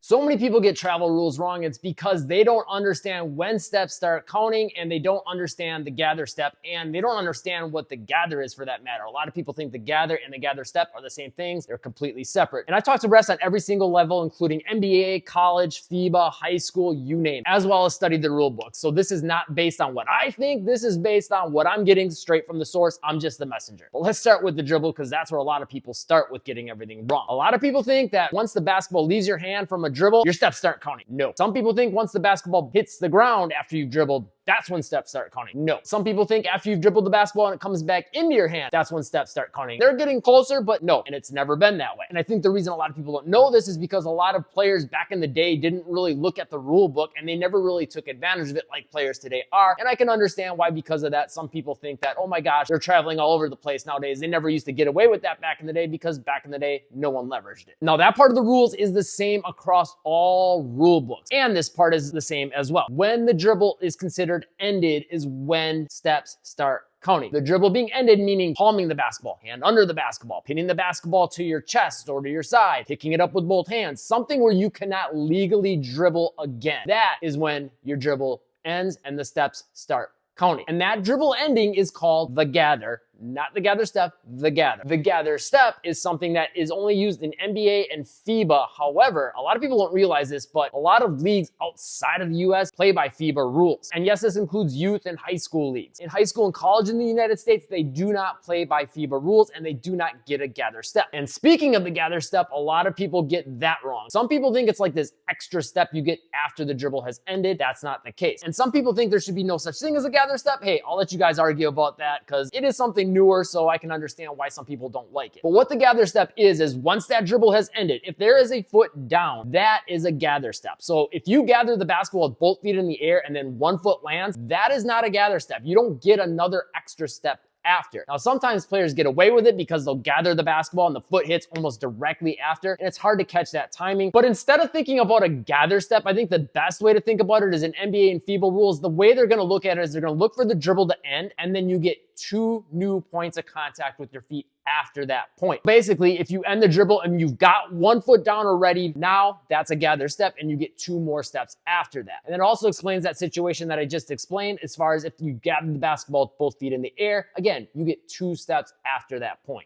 So many people get travel rules wrong. It's because they don't understand when steps start counting, and they don't understand the gather step, and they don't understand what the gather is for that matter. A lot of people think the gather and the gather step are the same things. They're completely separate. And I've talked to refs on every single level, including NBA, college, FIBA, high school, you name it, as well as studied the rule book. So this is not based on what I think. This is based on what I'm getting straight from the source. I'm just the messenger. But let's start with the dribble, because that's where a lot of people start with getting everything wrong. A lot of people think that once the basketball leaves your hand from a dribble, your steps start counting. No. Some people think once the basketball hits the ground after you've dribbled, that's when steps start counting. No. Some people think after you've dribbled the basketball and it comes back into your hand, that's when steps start counting. They're getting closer, but no. And it's never been that way. And I think the reason a lot of people don't know this is because a lot of players back in the day didn't really look at the rule book, and they never really took advantage of it like players today are. And I can understand why, because of that, some people think that, oh my gosh, they're traveling all over the place nowadays. They never used to get away with that back in the day, because back in the day, no one leveraged it. Now, that part of the rules is the same across all rule books. And this part is the same as well. When the dribble is considered ended is when steps start counting. The dribble being ended meaning palming the basketball, hand under the basketball, pinning the basketball to your chest or to your side, picking it up with both hands, something where you cannot legally dribble again. That is when your dribble ends and the steps start counting. And that dribble ending is called the gather, not the gather step, the gather. The gather step is something that is only used in NBA and FIBA. However, a lot of people don't realize this, but a lot of leagues outside of the US play by FIBA rules. And yes, this includes youth and high school leagues. In high school and college in the United States, they do not play by FIBA rules, and they do not get a gather step. And speaking of the gather step, a lot of people get that wrong. Some people think it's like this extra step you get after the dribble has ended. That's not the case. And some people think there should be no such thing as a gather step. Hey, I'll let you guys argue about that, because it is something newer, so I can understand why some people don't like it. But what the gather step is once that dribble has ended, if there is a foot down, that is a gather step. So if you gather the basketball with both feet in the air and then 1 foot lands, that is not a gather step. You don't get another extra step after. Now, sometimes players get away with it because they'll gather the basketball and the foot hits almost directly after, and it's hard to catch that timing. But instead of thinking about a gather step, I think the best way to think about it is in NBA and FIBA rules. The way they're going to look at it is they're going to look for the dribble to end, and then you get 2 new points of contact with your feet after that point. Basically, if you end the dribble and you've got 1 foot down already, now that's a gather step, and you get 2 more steps after that. And it also explains that situation that I just explained as far as if you gather the basketball with both feet in the air, again, you get 2 steps after that point.